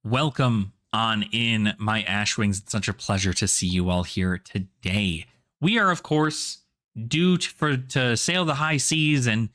Welcome on in, my Ashwings. It's such a pleasure to see you all here today. We are, of course, due to sail the high seas and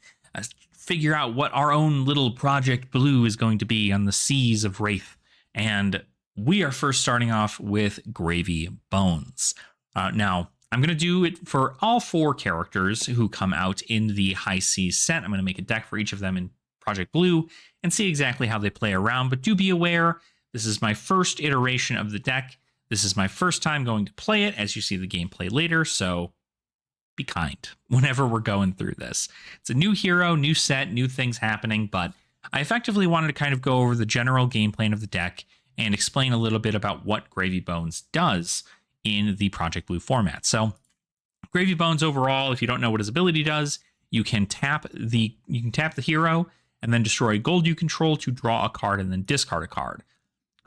figure out what our own little Project Blue is going to be on the seas of Wraith. And we are first starting off with Gravy Bones. Now, I'm going to do it for all four characters who come out in the High Seas set. I'm going to make a deck for each of them in Project Blue and see exactly how they play around. But do be aware, this is my first iteration of the deck. This is my first time going to play it, as you see the gameplay later, so be kind whenever we're going through this. It's a new hero, new set, new things happening, but I effectively wanted to kind of go over the general game plan of the deck and explain a little bit about what Gravy Bones does in the Project Blue format. So Gravy Bones overall, if you don't know what his ability does, you can tap the hero and then destroy a gold you control to draw a card and then discard a card.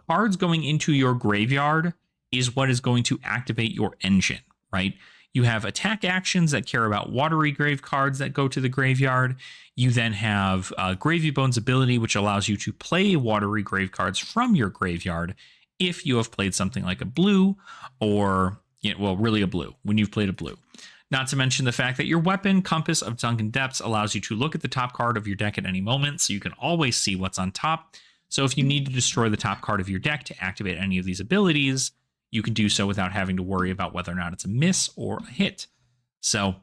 Cards going into your graveyard is what is going to activate your engine, right? You have attack actions that care about watery grave cards that go to the graveyard. You then have Gravy Bones ability, which allows you to play watery grave cards from your graveyard if you have played something like a blue or, really a blue, when you've played a blue. Not to mention the fact that your weapon, Compass of Sunken Depths, allows you to look at the top card of your deck at any moment, so you can always see what's on top. So if you need to destroy the top card of your deck to activate any of these abilities, you can do so without having to worry about whether or not it's a miss or a hit. So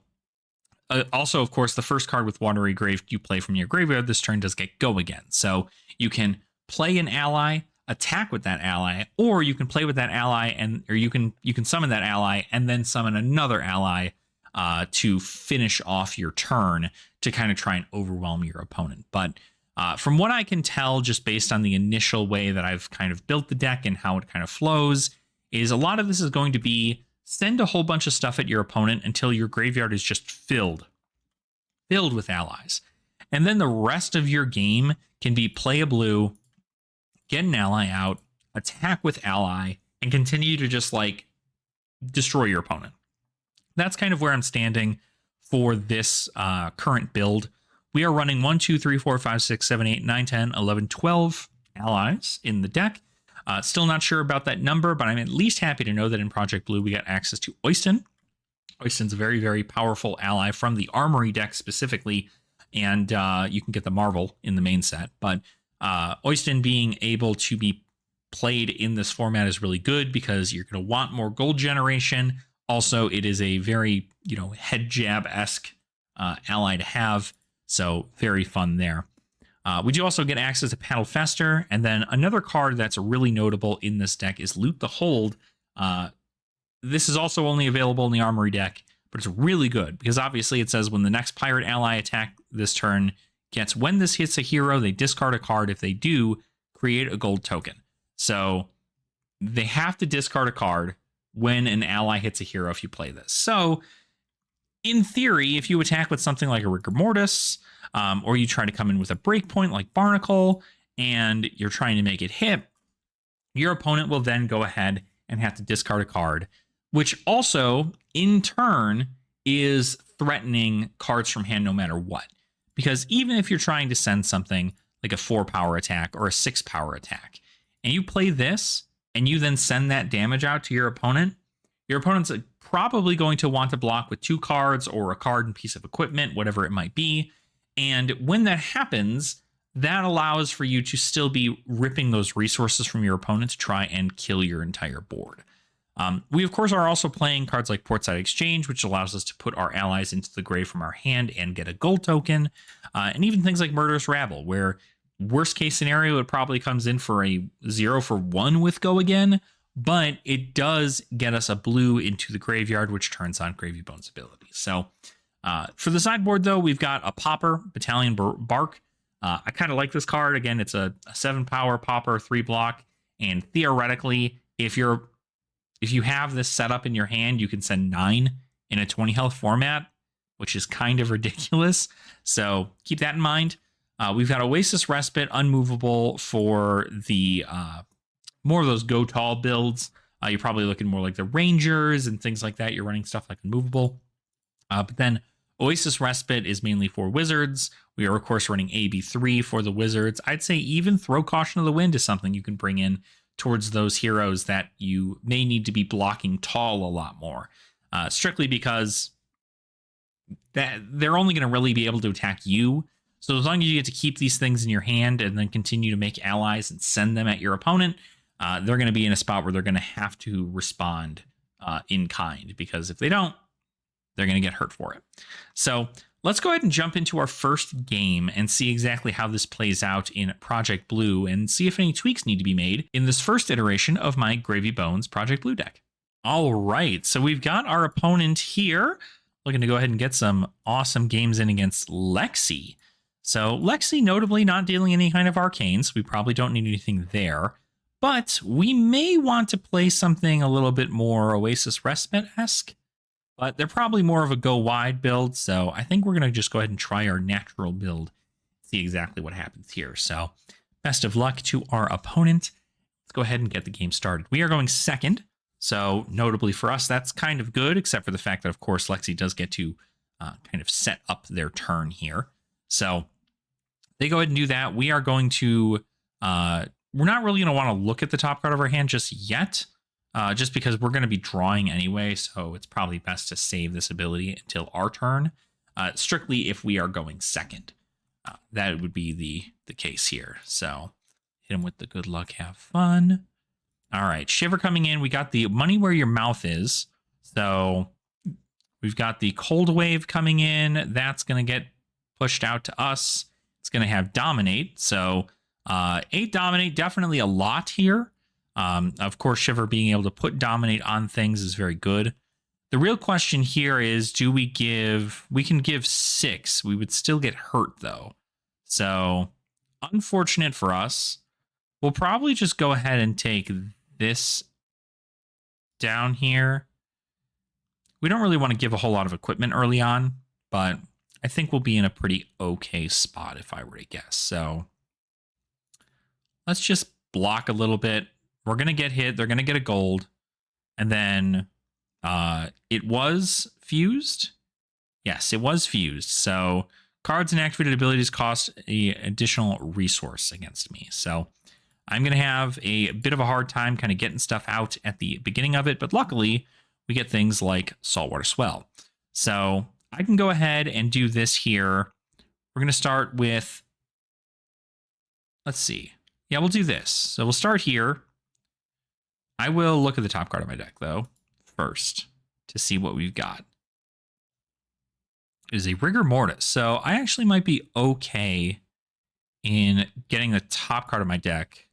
also, of course, the first card with Watery Grave you play from your graveyard this turn does get Go Again. So you can play an ally, attack with that ally, or you can play with that ally or you can summon that ally and then summon another ally to finish off your turn to kind of try and overwhelm your opponent. But from what I can tell, just based on the initial way that I've kind of built the deck and how it kind of flows, is a lot of this is going to be send a whole bunch of stuff at your opponent until your graveyard is just filled with allies. And then the rest of your game can be play a blue, get an ally out, attack with ally, and continue to just destroy your opponent. That's kind of where I'm standing for this current build. We are running 1, 2, 3, 4, 5, 6, 7, 8, 9, 10, 11, 12 allies in the deck. Still not sure about that number, but I'm at least happy to know that in Project Blue we got access to Oyston. Oyston's a very, very powerful ally from the Armory deck specifically, and you can get the Marvel in the main set. But Oyston being able to be played in this format is really good because you're going to want more gold generation. Also, it is a very, head jab-esque ally to have. So very fun there. We do also get access to Paddle Fester, and then another card that's really notable in this deck is Loot the Hold. This is also only available in the Armory deck, but it's really good because obviously it says when the next pirate ally attack this turn when this hits a hero, they discard a card. If they do, create a gold token. So they have to discard a card when an ally hits a hero if you play this. So in theory, if you attack with something like a Rigor Mortis, or you try to come in with a breakpoint like Barnacle, and you're trying to make it hit, your opponent will then go ahead and have to discard a card, which also, in turn, is threatening cards from hand no matter what. Because even if you're trying to send something like a 4-power attack or a 6-power attack, and you play this, and you then send that damage out to your opponent's probably going to want to block with 2 cards or a card and piece of equipment, whatever it might be. And when that happens, that allows for you to still be ripping those resources from your opponent to try and kill your entire board. We, of course, are also playing cards like Portside Exchange, which allows us to put our allies into the grave from our hand and get a gold token. And even things like Murderous Rabble, where worst case scenario, it probably comes in for a 0-for-1 with Go Again, but it does get us a blue into the graveyard, which turns on Gravy Bones ability. So for the sideboard, though, we've got a Popper, Battalion Bark. I kind of like this card. Again, it's a 7-power Popper, 3-block, and theoretically, if you have this set up in your hand, you can send 9 in a 20 health format, which is kind of ridiculous. So keep that in mind. We've got Oasis Respite, unmovable for the more of those go tall builds. You're probably looking more like the Rangers and things like that. You're running stuff like unmovable. But then Oasis Respite is mainly for wizards. We are, of course, running AB3 for the Wizards. I'd say even throw Caution to the Wind is something you can bring in towards those heroes that you may need to be blocking tall a lot more. Strictly because that they're only going to really be able to attack you. So as long as you get to keep these things in your hand and then continue to make allies and send them at your opponent, they're going to be in a spot where they're going to have to respond in kind, because if they don't, they're going to get hurt for it. So let's go ahead and jump into our first game and see exactly how this plays out in Project Blue and see if any tweaks need to be made in this first iteration of my Gravy Bones Project Blue deck. All right, so we've got our opponent here looking to go ahead and get some awesome games in against Lexi. So Lexi notably not dealing any kind of arcanes. We probably don't need anything there. But we may want to play something a little bit more Oasis Respite-esque. But they're probably more of a go wide build. So I think we're going to just go ahead and try our natural build. See exactly what happens here. So best of luck to our opponent. Let's go ahead and get the game started. We are going second. So notably for us, that's kind of good, except for the fact that, of course, Lexi does get to kind of set up their turn here. So they go ahead and do that. We are going to, we're not really going to want to look at the top card of our hand just yet, just because we're going to be drawing anyway. So it's probably best to save this ability until our turn, strictly if we are going second. That would be the case here. So hit him with the good luck, have fun. All right, Shiver coming in. We got the Money Where Your Mouth Is. So we've got the Cold Wave coming in. That's going to get pushed out to us. It's going to have Dominate. So 8 Dominate, definitely a lot here. Of course, Shiver being able to put Dominate on things is very good. The real question here is, do we give... We can give 6. We would still get hurt, though. So unfortunate for us. We'll probably just go ahead and take this down here. We don't really want to give a whole lot of equipment early on, but I think we'll be in a pretty okay spot if I were to guess. So let's just block a little bit. We're going to get hit. They're going to get a gold. And then it was fused. Yes, it was fused. So cards and activated abilities cost an additional resource against me. So I'm going to have a bit of a hard time kind of getting stuff out at the beginning of it, but luckily we get things like Saltwater Swell. So I can go ahead and do this here. We're going to start with, let's see. Yeah, we'll do this. So we'll start here. I will look at the top card of my deck, though, first to see what we've got. It is a Rigor Mortis. So I actually might be okay in getting the top card of my deck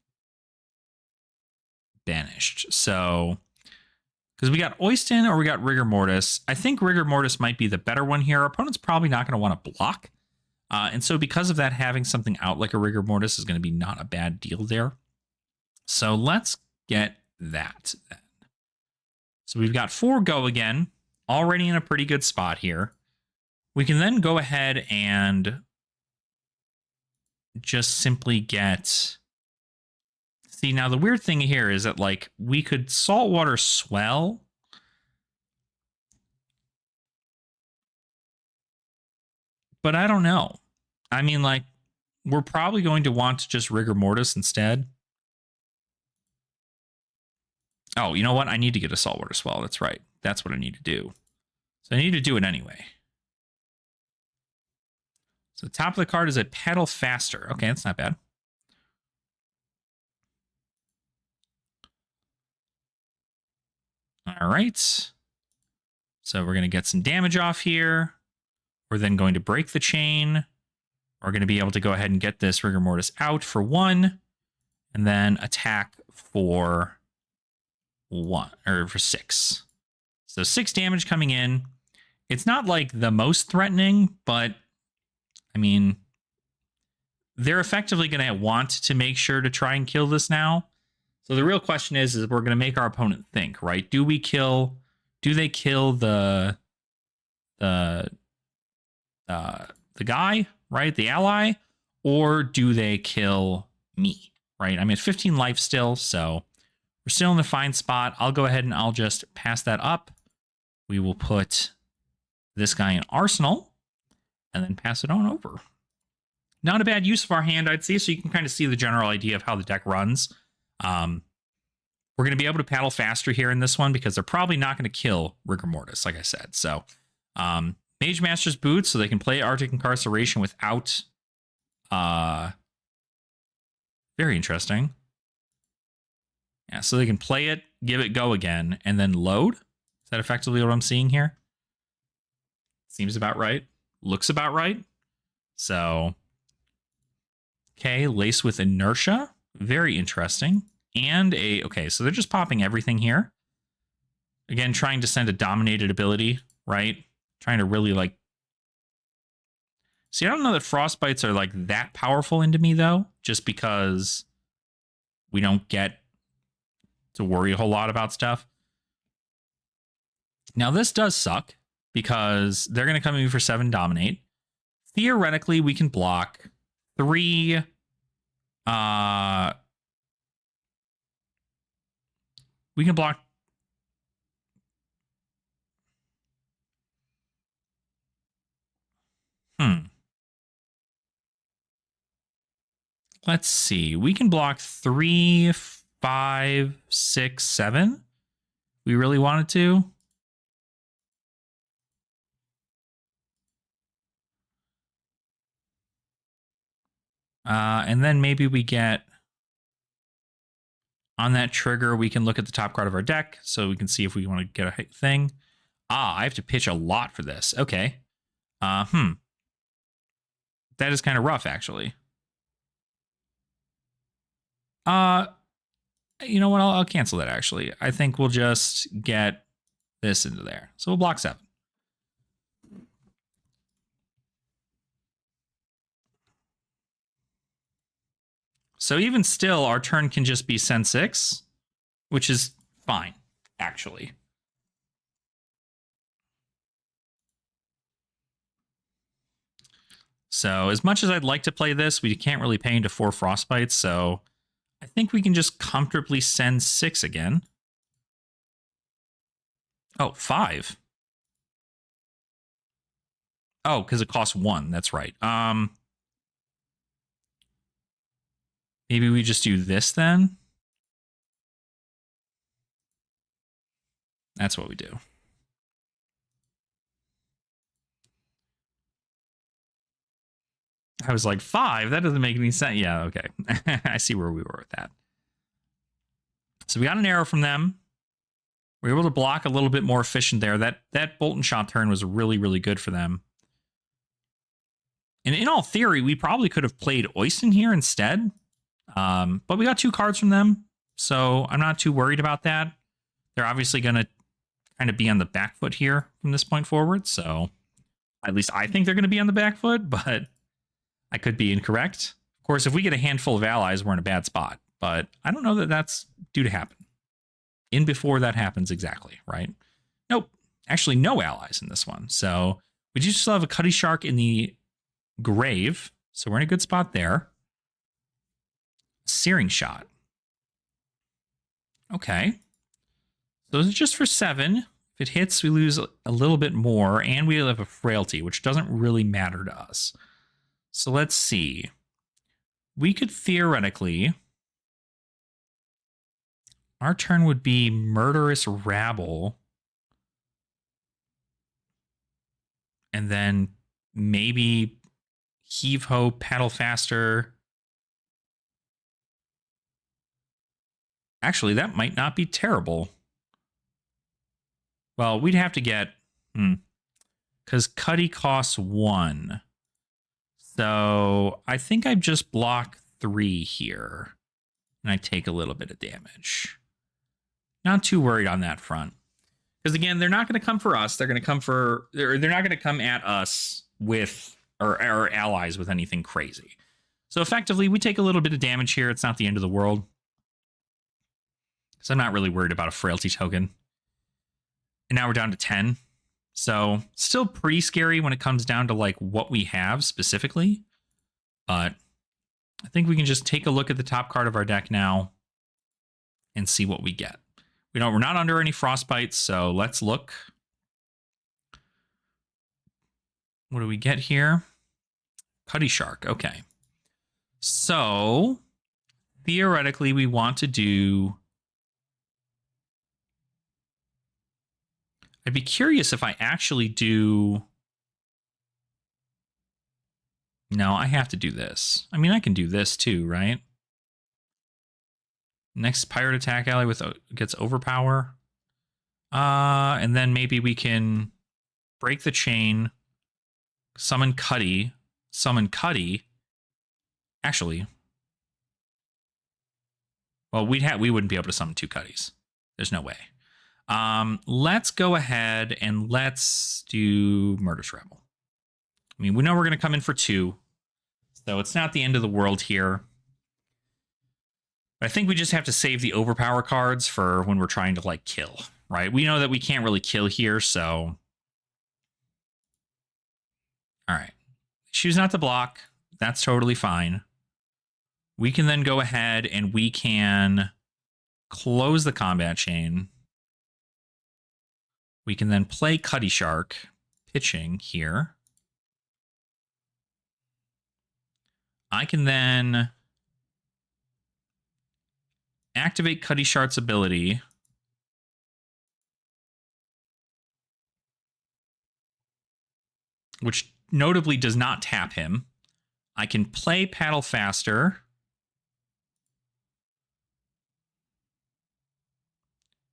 banished. So, because we got Oyston or we got Rigor Mortis. I think Rigor Mortis might be the better one here. Our opponent's probably not going to want to block. And so because of that, having something out like a Rigor Mortis is going to be not a bad deal there. So let's get that then. So we've got 4 go again, already in a pretty good spot here. We can then go ahead and just simply get... See, now the weird thing here is that, like, we could Saltwater Swell. But I don't know. I mean, like, we're probably going to want to just Rigor Mortis instead. Oh, you know what? I need to get a Saltwater Swell. That's right. That's what I need to do. So I need to do it anyway. So the top of the card is a Pedal Faster. Okay, that's not bad. All right. So we're going to get some damage off here. We're then going to break the chain. We're going to be able to go ahead and get this Rigor Mortis out for 1. And then attack for 1, or for 6. So 6 damage coming in. It's not like the most threatening, but I mean, they're effectively going to want to make sure to try and kill this now. So the real question is we're going to make our opponent think, right? Do they kill the guy, right? The ally, or do they kill me, right? I'm at 15 life still, so we're still in the fine spot. I'll go ahead and I'll just pass that up. We will put this guy in Arsenal and then pass it on over. not a bad use of our hand, I'd say, so you can kind of see the general idea of how the deck runs. We're going to be able to paddle faster here in this one because they're probably not going to kill Rigor Mortis, like I said. So, Mage Master's Boots, so they can play Arctic Incarceration without... very interesting. Yeah, so they can play it, give it go again, and then load. Is that effectively what I'm seeing here? Seems about right. Looks about right. So, okay, Lace with Inertia. Very interesting. And okay, so they're just popping everything here. Again, trying to send a dominated ability, right? Trying to really like... See, I don't know that Frostbites are like that powerful into me though, just because we don't get to worry a whole lot about stuff. Now this does suck because they're going to come in for 7 dominate. Theoretically, we can block 3 we can block let's see. We can block 3, 5, 6, 7. We really wanted to. And then maybe we get... On that trigger, we can look at the top card of our deck, so we can see if we want to get a thing. I have to pitch a lot for this. Okay. That is kind of rough, actually. You know what? I'll cancel that, actually. I think we'll just get this into there. So we'll block 7. So even still, our turn can just be send 6, which is fine, actually. So as much as I'd like to play this, we can't really pay into 4 Frostbites, so I think we can just comfortably send 6 again. Oh, 5. Oh, because it costs 1. That's right. Maybe we just do this then. That's what we do. I was like, 5? That doesn't make any sense. Yeah, okay. I see where we were with that. So we got an arrow from them. We were able to block a little bit more efficient there. That bolt and shot turn was really, really good for them. And in all theory, we probably could have played Oyston here instead. But we got 2 cards from them, so I'm not too worried about that. They're obviously going to kind of be on the back foot here from this point forward, so at least I think they're going to be on the back foot, but I could be incorrect. Of course, if we get a handful of allies, we're in a bad spot, but I don't know that that's due to happen. In before that happens exactly, right? Nope. Actually, no allies in this one, so we do still have a Cutty Shark in the grave, so we're in a good spot there. Searing Shot. Okay. Those are just for 7. If it hits, we lose a little bit more, and we have a Frailty, which doesn't really matter to us. So let's see. We could theoretically... Our turn would be Murderous Rabble. And then maybe Heave Ho, Paddle Faster... Actually, that might not be terrible. Well, we'd have to get... Because Cuddy costs 1. So I think I just block 3 here. And I take a little bit of damage. Not too worried on that front. Because again, they're not going to come for us. They're going to come for... They're not going to come at us with... Or our allies with anything crazy. So effectively, we take a little bit of damage here. It's not the end of the world. So I'm not really worried about a Frailty token. And now we're down to 10. So still pretty scary when it comes down to like what we have specifically. But I think we can just take a look at the top card of our deck now and see what we get. We're not under any Frostbites, so let's look. What do we get here? Cutty Shark, okay. So theoretically, we want to do... I'd be curious if I actually do... No, I have to do this. I mean, I can do this too, right? Next pirate attack ally with gets overpower. And then maybe we can break the chain, summon Cuddy. Actually, well, we wouldn't be able to summon 2 Cuddys. There's no way. Let's go ahead and let's do Murderous Rebel. I mean, we know we're going to come in for 2, so it's not the end of the world here. But I think we just have to save the overpower cards for when we're trying to, like, kill, right? We know that we can't really kill here, so... All right. Choose not to block. That's totally fine. We can then go ahead and we can close the combat chain. We can then play Cuddy Shark, pitching here. I can then activate Cuddy Shark's ability, which notably does not tap him. I can play Paddle Faster,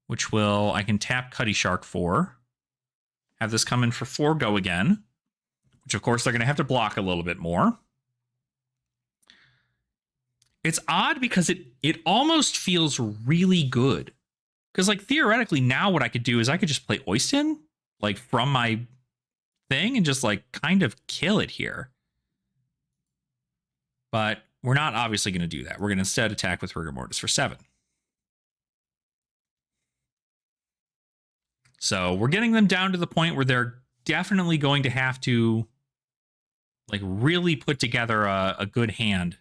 which I can tap Cuddy Shark for. Have this come in for 4 go again, which of course they're going to have to block a little bit more. It's odd because it almost feels really good. Because, like, theoretically now what I could do is I could just play Oyston, like, from my thing and just, like, kind of kill it here. But we're not obviously going to do that. We're going to instead attack with Rigor Mortis for 7. So we're getting them down to the point where they're definitely going to have to, like, really put together a good hand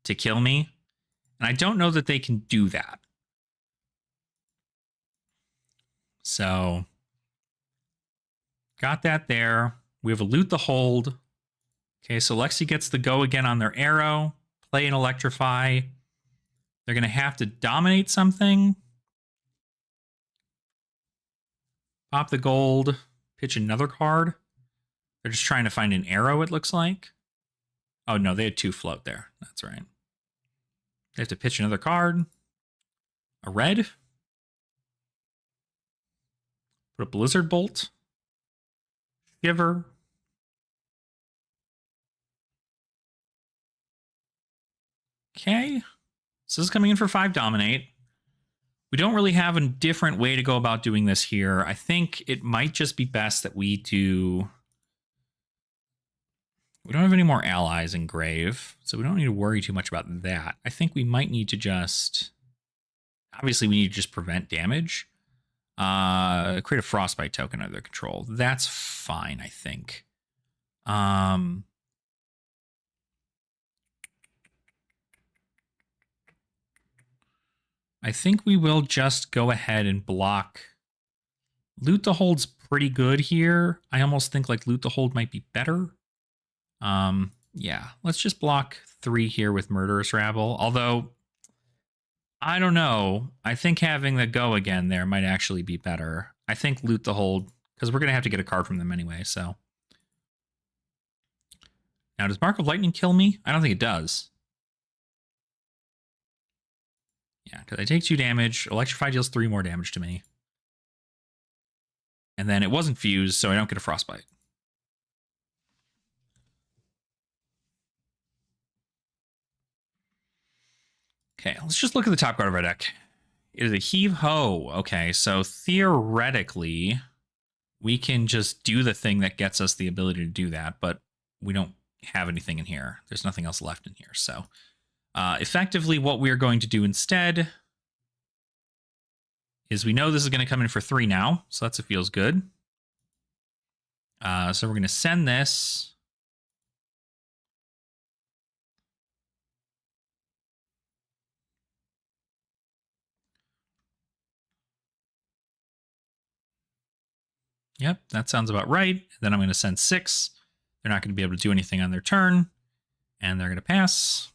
to kill me. And I don't know that they can do that. So got that there. We have a Loot the Hold. Okay, so Lexi gets the go again on their arrow. Play and Electrify. They're going to have to dominate something. Pop the gold. Pitch another card. They're just trying to find an arrow, it looks like. Oh, no, they had 2 float there. That's right. They have to pitch another card. A red. Put a Blizzard Bolt. Shiver. Okay. So this is coming in for 5 dominate. We don't really have a different way to go about doing this here. I think it might just be best that we do... We don't have any more allies in Grave, so we don't need to worry too much about that. I think we might need to just... Obviously, we need to just prevent damage. Create a Frostbite token under their control. That's fine, I think. I think we will just go ahead and block. Loot the Hold's pretty good here. I almost think like Loot the Hold might be better. Yeah, let's just block 3 here with Murderous Rabble. Although, I don't know. I think having the go again there might actually be better. I think Loot the Hold, because we're going to have to get a card from them anyway, so. Now, does Mark of Lightning kill me? I don't think it does. Yeah, because I take 2 damage. Electrify deals 3 more damage to me. And then it wasn't fused, so I don't get a Frostbite. Okay, let's just look at the top card of our deck. It is a Heave Ho. Okay, so theoretically, we can just do the thing that gets us the ability to do that, but we don't have anything in here. There's nothing else left in here. So effectively, what we're going to do instead is we know this is going to come in for 3 now, so that's it feels good. So we're going to send this. Yep, that sounds about right. Then I'm going to send 6. They're not going to be able to do anything on their turn, and they're going to pass.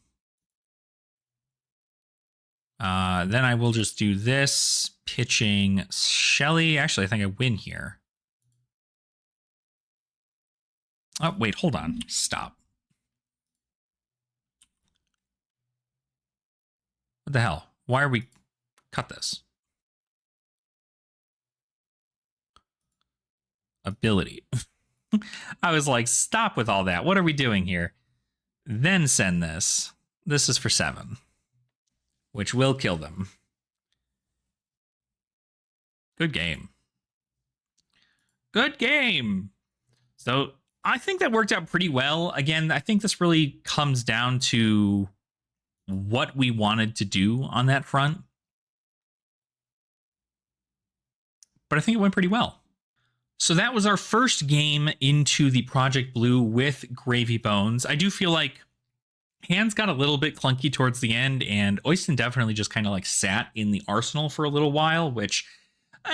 Then I will just do this, pitching Shelly. Actually, I think I win here. Oh, wait, hold on. Stop. What the hell? Why are we... Cut this. Ability. I was like, stop with all that. What are we doing here? Then send this. This is for 7, which will kill them. Good game. Good game. So I think that worked out pretty well. Again, I think this really comes down to what we wanted to do on that front. But I think it went pretty well. So that was our first game into the Project Blue with Gravy Bones. I do feel like hands got a little bit clunky towards the end, and Oyston definitely just kind of like sat in the arsenal for a little while, which,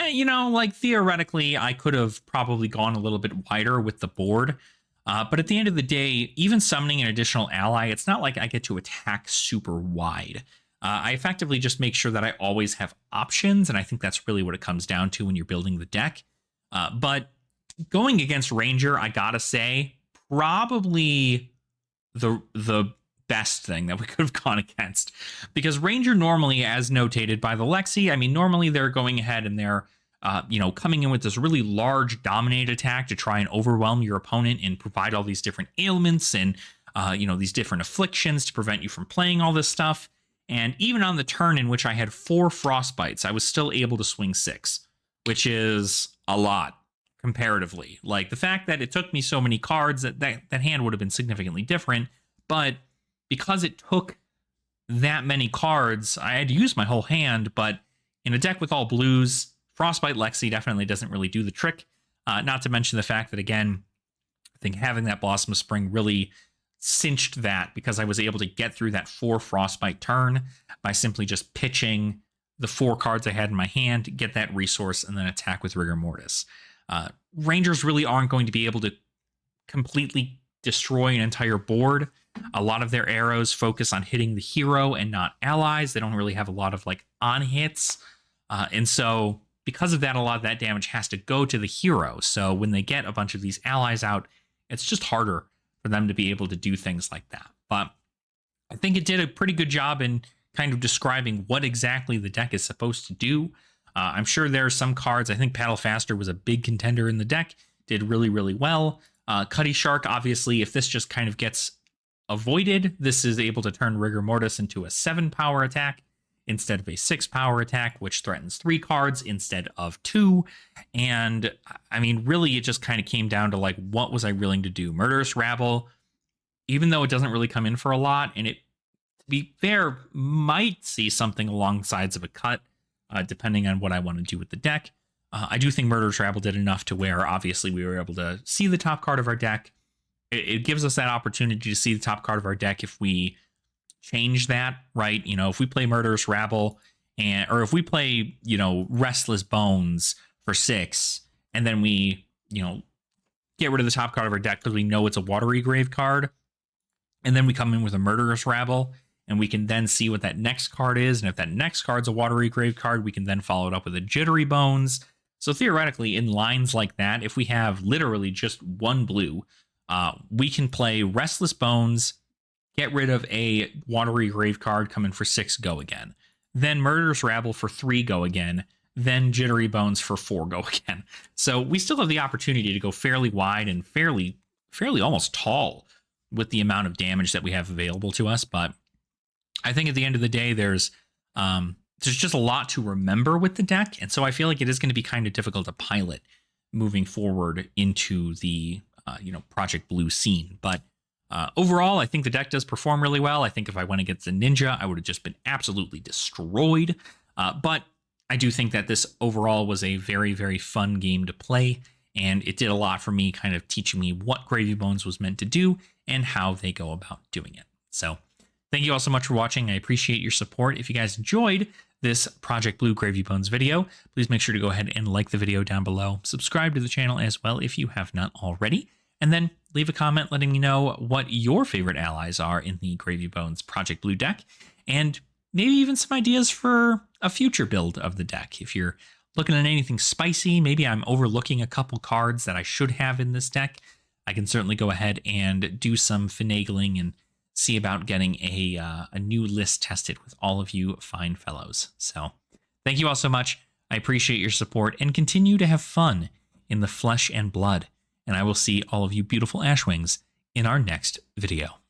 you know, like theoretically, I could have probably gone a little bit wider with the board. But at the end of the day, even summoning an additional ally, it's not like I get to attack super wide. I effectively just make sure that I always have options, and I think that's really what it comes down to when you're building the deck. But going against Ranger, I gotta say, probably the best thing that we could have gone against. Because Ranger normally, as notated by the Lexi, I mean, normally they're going ahead and they're coming in with this really large dominate attack to try and overwhelm your opponent and provide all these different ailments and, these different afflictions to prevent you from playing all this stuff. And even on the turn in which I had 4 frostbites, I was still able to swing 6, which is a lot comparatively. Like the fact that it took me so many cards, that hand would have been significantly different. But because it took that many cards, I had to use my whole hand. But in a deck with all blues, Frostbite Lexi definitely doesn't really do the trick. Not to mention the fact that, again, I think having that Blossom of Spring really cinched that, because I was able to get through that 4 Frostbite turn by simply just pitching the 4 cards I had in my hand, get that resource, and then attack with Rigor Mortis. Rangers really aren't going to be able to completely destroy an entire board. A lot of their arrows focus on hitting the hero and not allies. They don't really have a lot of like on hits. And so because of that, a lot of that damage has to go to the hero. So when they get a bunch of these allies out, it's just harder for them to be able to do things like that. But I think it did a pretty good job in kind of describing what exactly the deck is supposed to do. I'm sure there are some cards. I think Paddle Faster was a big contender in the deck, did really, really well. Cutty Shark, obviously, if this just kind of gets avoided, this is able to turn Rigor Mortis into a 7 power attack instead of a 6 power attack, which threatens 3 cards instead of 2. And I mean, really, it just kind of came down to like, what was I willing to do? Murderous Rabble, even though it doesn't really come in for a lot, and it, to be fair, might see something along sides of a cut, depending on what I want to do with the deck. I do think Murderous Rabble did enough to where, obviously, we were able to see the top card of our deck. It gives us that opportunity to see the top card of our deck if we change that, right? You know, if we play Murderous Rabble, or if we play, Restless Bones for 6, and then we, get rid of the top card of our deck because we know it's a Watery Grave card, and then we come in with a Murderous Rabble, and we can then see what that next card is, and if that next card's a Watery Grave card, we can then follow it up with a Jittery Bones. So theoretically, in lines like that, if we have literally just 1 blue, we can play Restless Bones, get rid of a Watery Grave card, come in for 6, go again. Then Murderous Rabble for 3, go again. Then Jittery Bones for 4, go again. So we still have the opportunity to go fairly wide and fairly almost tall with the amount of damage that we have available to us. But I think at the end of the day, there's just a lot to remember with the deck. And so I feel like it is going to be kind of difficult to pilot moving forward into the Project Blue scene. But overall, I think the deck does perform really well. I think if I went against a Ninja, I would have just been absolutely destroyed. But I do think that this overall was a very, very fun game to play. And it did a lot for me, kind of teaching me what Gravy Bones was meant to do and how they go about doing it. So thank you all so much for watching. I appreciate your support. If you guys enjoyed this Project Blue Gravy Bones video, please make sure to go ahead and like the video down below. Subscribe to the channel as well if you have not already. And then leave a comment letting me know what your favorite allies are in the Gravy Bones Project Blue deck. And maybe even some ideas for a future build of the deck. If you're looking at anything spicy, maybe I'm overlooking a couple cards that I should have in this deck, I can certainly go ahead and do some finagling and see about getting a new list tested with all of you fine fellows. So thank you all so much. I appreciate your support and continue to have fun in the flesh and blood. And I will see all of you beautiful Ashwings in our next video.